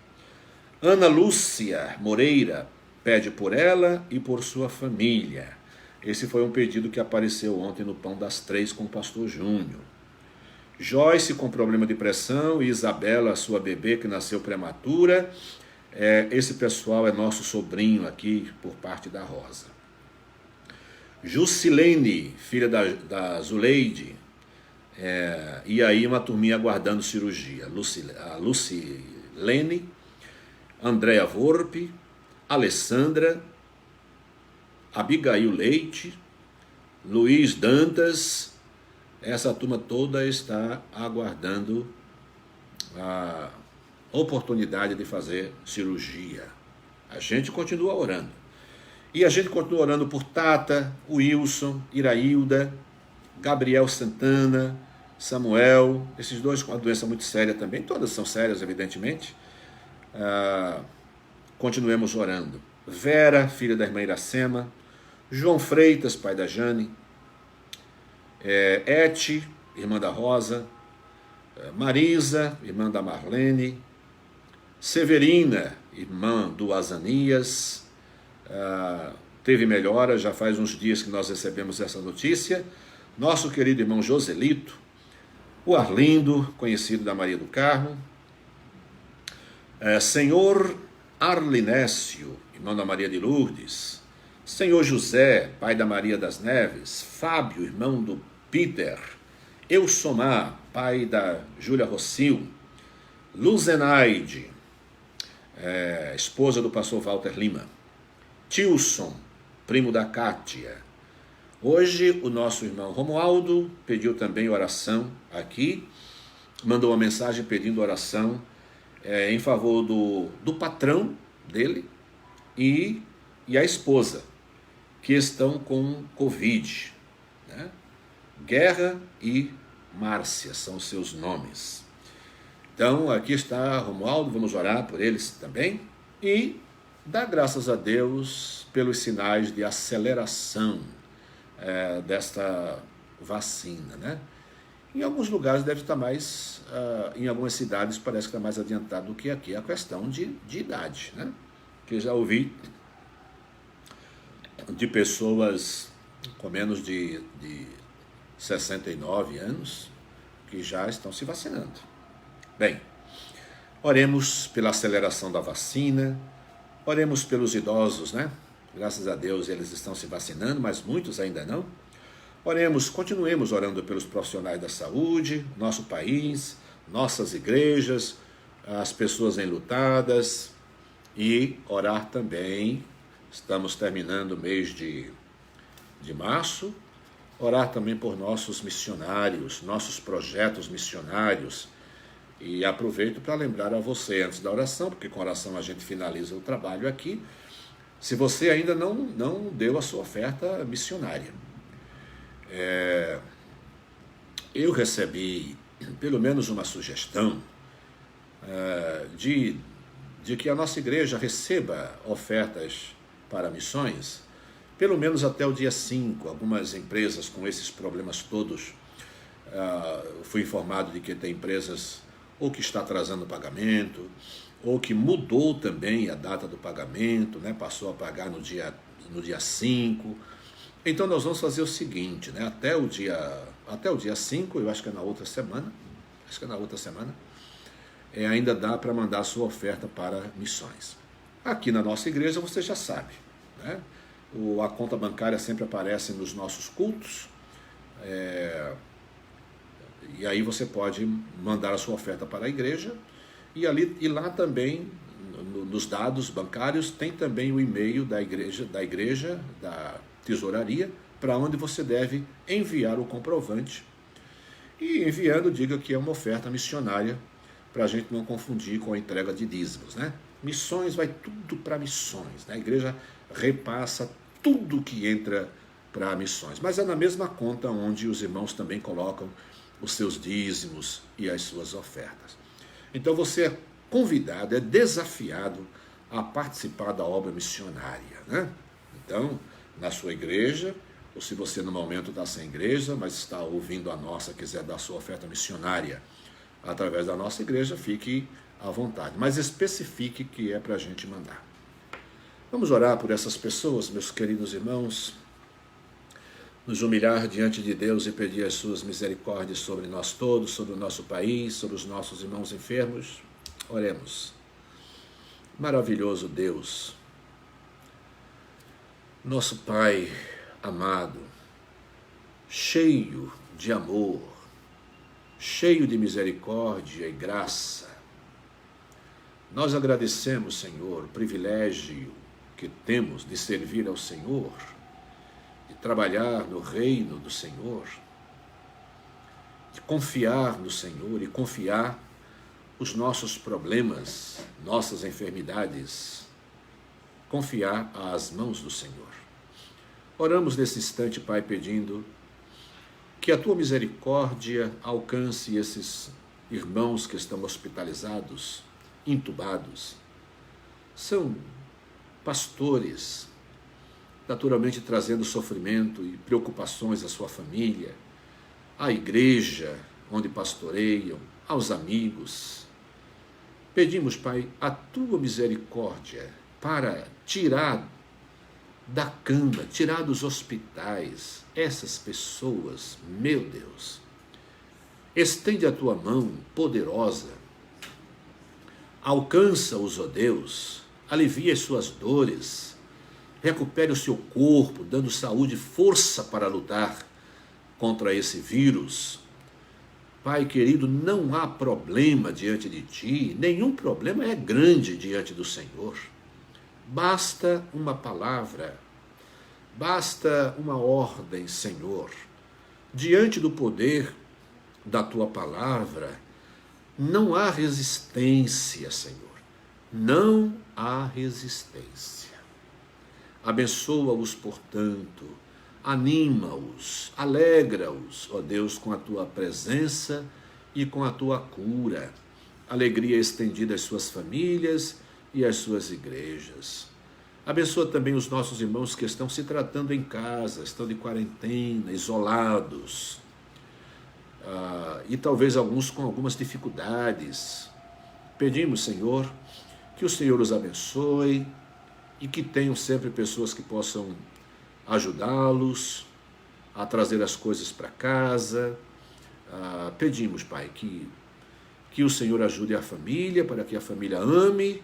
Speaker 1: Ana Lúcia Moreira pede por ela e por sua família. Esse foi um pedido que apareceu ontem no Pão das Três com o pastor Júnior. Joyce com problema de pressão e Isabela, sua bebê que nasceu prematura. Esse pessoal é nosso sobrinho aqui por parte da Rosa. Jusilene, filha da Zuleide, e aí uma turminha aguardando cirurgia. A Lucilene, Andréa Volpe, Alessandra, Abigail Leite, Luiz Dantas. Essa turma toda está aguardando a oportunidade de fazer cirurgia. A gente continua orando. E a gente continua orando por Tata, Wilson, Irailda, Gabriel Santana, Samuel, esses dois com uma doença muito séria também, todas são sérias, evidentemente. Continuemos orando. Vera, filha da irmã Iracema, João Freitas, pai da Jane, Eti, irmã da Rosa, Marisa, irmã da Marlene, Severina, irmã do Azanias, teve melhora, já faz uns dias que nós recebemos essa notícia. Nosso querido irmão Joselito, o Arlindo, conhecido da Maria do Carmo, Senhor Arlinécio, irmão da Maria de Lourdes, Senhor José, pai da Maria das Neves, Fábio, irmão do Peter, Eusomar, pai da Júlia Rossil, Luzenaide, esposa do pastor Walter Lima, Tilson, primo da Cátia. Hoje o nosso irmão Romualdo pediu também oração aqui, mandou uma mensagem pedindo oração em favor do patrão dele e a esposa, que estão com Covid, né? Guerra e Márcia são seus nomes. Então aqui está Romualdo, vamos orar por eles também e dar graças a Deus pelos sinais de aceleração desta vacina, né? Em alguns lugares deve estar mais, em algumas cidades parece que está mais adiantado do que aqui, a questão de idade, né? Que já ouvi de pessoas com menos de 69 anos que já estão se vacinando. Bem, oremos pela aceleração da vacina, oremos pelos idosos, né? Graças a Deus eles estão se vacinando, mas muitos ainda não. Oremos, continuemos orando pelos profissionais da saúde, nosso país, nossas igrejas, as pessoas enlutadas e orar também. Estamos terminando o mês de março, orar também por nossos missionários, nossos projetos missionários. E aproveito para lembrar a você antes da oração, porque com a oração a gente finaliza o trabalho aqui, se você ainda não deu a sua oferta missionária. Eu recebi pelo menos uma sugestão de que a nossa igreja receba ofertas para missões, pelo menos até o dia 5. Algumas empresas com esses problemas todos, fui informado de que tem empresas ou que está atrasando o pagamento, ou que mudou também a data do pagamento, né? Passou a pagar no dia 5. Então nós vamos fazer o seguinte, né? Até o dia 5, eu acho que é na outra semana, ainda dá para mandar a sua oferta para missões. Aqui na nossa igreja você já sabe, né? A conta bancária sempre aparece nos nossos cultos, e aí você pode mandar a sua oferta para a igreja, e lá também, nos dados bancários, tem também o e-mail da igreja, da tesouraria, para onde você deve enviar o comprovante. E enviando, diga que é uma oferta missionária para a gente não confundir com a entrega de dízimos, né? Missões vai tudo para missões, né? A igreja repassa tudo que entra para missões, mas é na mesma conta onde os irmãos também colocam os seus dízimos e as suas ofertas. Então você é convidado, é desafiado a participar da obra missionária, né? Então, na sua igreja, ou se você no momento está sem igreja, mas está ouvindo a nossa, quiser dar sua oferta missionária através da nossa igreja, fique à vontade, mas especifique que é para a gente mandar. Vamos orar por essas pessoas, meus queridos irmãos, nos humilhar diante de Deus e pedir as suas misericórdias sobre nós todos, sobre o nosso país, sobre os nossos irmãos enfermos. Oremos. Maravilhoso Deus, nosso Pai amado, cheio de amor, cheio de misericórdia e graça, nós agradecemos, Senhor, o privilégio que temos de servir ao Senhor, de trabalhar no reino do Senhor, de confiar no Senhor e confiar os nossos problemas, nossas enfermidades, confiar às mãos do Senhor. Oramos nesse instante, Pai, pedindo que a Tua misericórdia alcance esses irmãos que estão hospitalizados, intubados. São pastores, naturalmente trazendo sofrimento e preocupações à sua família, à igreja onde pastoreiam, aos amigos. Pedimos, Pai, a Tua misericórdia para tirar da cama, tirar dos hospitais essas pessoas, meu Deus. Estende a Tua mão poderosa, alcança-os, ó Deus, alivia as suas dores, recupere o seu corpo, dando saúde e força para lutar contra esse vírus. Pai querido, não há problema diante de Ti, nenhum problema é grande diante do Senhor. Basta uma palavra, basta uma ordem, Senhor. Diante do poder da Tua palavra, não há resistência, Senhor. Não há resistência. Abençoa-os, portanto, anima-os, alegra-os, ó Deus, com a Tua presença e com a Tua cura. Alegria estendida às suas famílias e às suas igrejas. Abençoa também os nossos irmãos que estão se tratando em casa, estão de quarentena, isolados, e talvez alguns com algumas dificuldades. Pedimos, Senhor, que o Senhor os abençoe e que tenham sempre pessoas que possam ajudá-los a trazer as coisas para casa. Pedimos, Pai, que o Senhor ajude a família, para que a família ame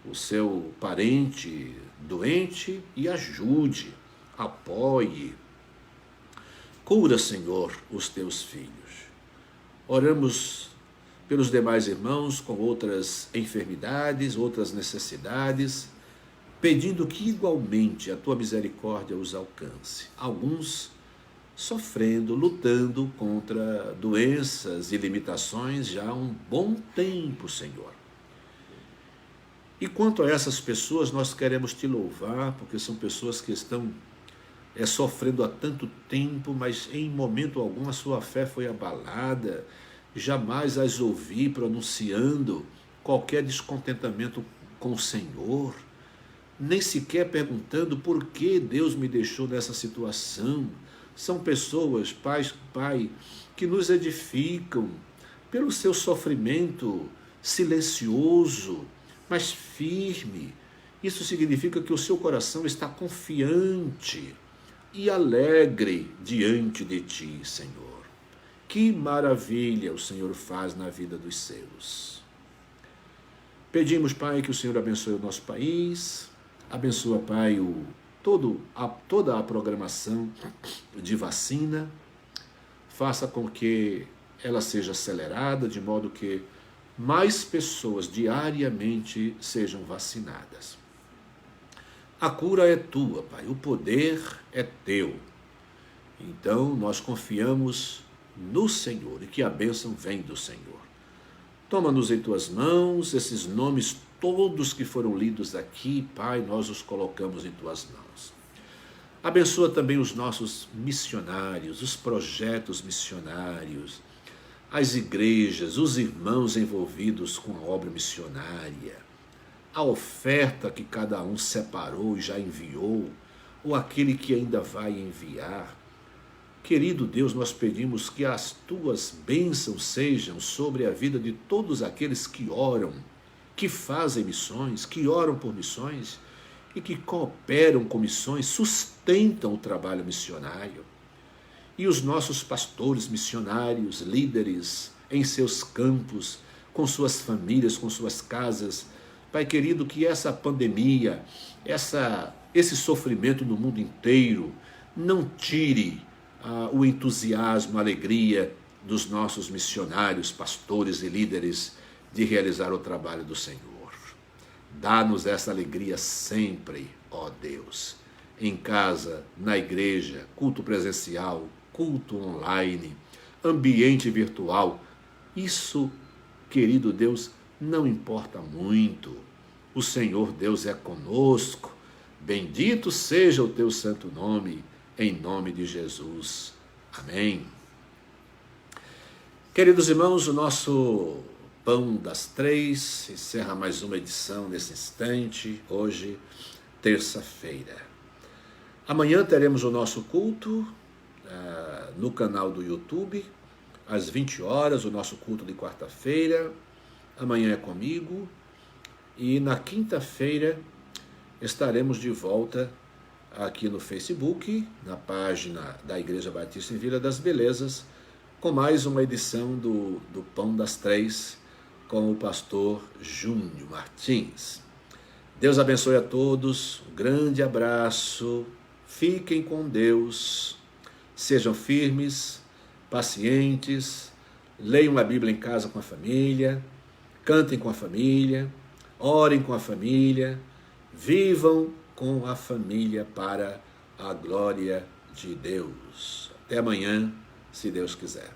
Speaker 1: o seu parente doente e ajude, apoie. Cura, Senhor, os Teus filhos. Oramos pelos demais irmãos com outras enfermidades, outras necessidades, pedindo que igualmente a Tua misericórdia os alcance. Alguns sofrendo, lutando contra doenças e limitações já há um bom tempo, Senhor. E quanto a essas pessoas, nós queremos Te louvar, porque são pessoas que estão sofrendo há tanto tempo, mas em momento algum a sua fé foi abalada, jamais as ouvi pronunciando qualquer descontentamento com o Senhor, nem sequer perguntando por que Deus me deixou nessa situação. São pessoas, Pai, que nos edificam pelo seu sofrimento silencioso, mas firme. Isso significa que o seu coração está confiante e alegre diante de Ti, Senhor. Que maravilha o Senhor faz na vida dos seus. Pedimos, Pai, que o Senhor abençoe o nosso país, abençoa, Pai, toda a programação de vacina, faça com que ela seja acelerada, de modo que mais pessoas diariamente sejam vacinadas. A cura é Tua, Pai, o poder é Teu. Então, nós confiamos no Senhor e que a bênção vem do Senhor. Toma-nos em tuas mãos, esses nomes todos que foram lidos aqui, Pai, nós os colocamos em tuas mãos. Abençoa também os nossos missionários, os projetos missionários, as igrejas, os irmãos envolvidos com a obra missionária, a oferta que cada um separou e já enviou, ou aquele que ainda vai enviar. Querido Deus, nós pedimos que as tuas bênçãos sejam sobre a vida de todos aqueles que oram, que fazem missões, que oram por missões e que cooperam com missões, sustentam o trabalho missionário. E os nossos pastores missionários, líderes em seus campos, com suas famílias, com suas casas. Pai querido, que essa pandemia, esse sofrimento no mundo inteiro, não tire o entusiasmo, a alegria dos nossos missionários, pastores e líderes de realizar o trabalho do Senhor. Dá-nos essa alegria sempre, ó Deus, em casa, na igreja, culto presencial, culto online, ambiente virtual. Isso, querido Deus, não importa muito. O Senhor Deus é conosco. Bendito seja o teu santo nome, em nome de Jesus. Amém. Queridos irmãos, o nosso Pão das Três encerra mais uma edição nesse instante, hoje, terça-feira. Amanhã teremos o nosso culto no canal do YouTube, às 20 horas, o nosso culto de quarta-feira. Amanhã é comigo. E na quinta-feira estaremos de volta aqui no Facebook, na página da Igreja Batista em Vila das Belezas, com mais uma edição do Pão das Três, com o pastor Júnior Martins. Deus abençoe a todos, um grande abraço, fiquem com Deus, sejam firmes, pacientes, leiam a Bíblia em casa com a família, cantem com a família, orem com a família, vivam com a família para a glória de Deus. Até amanhã, se Deus quiser.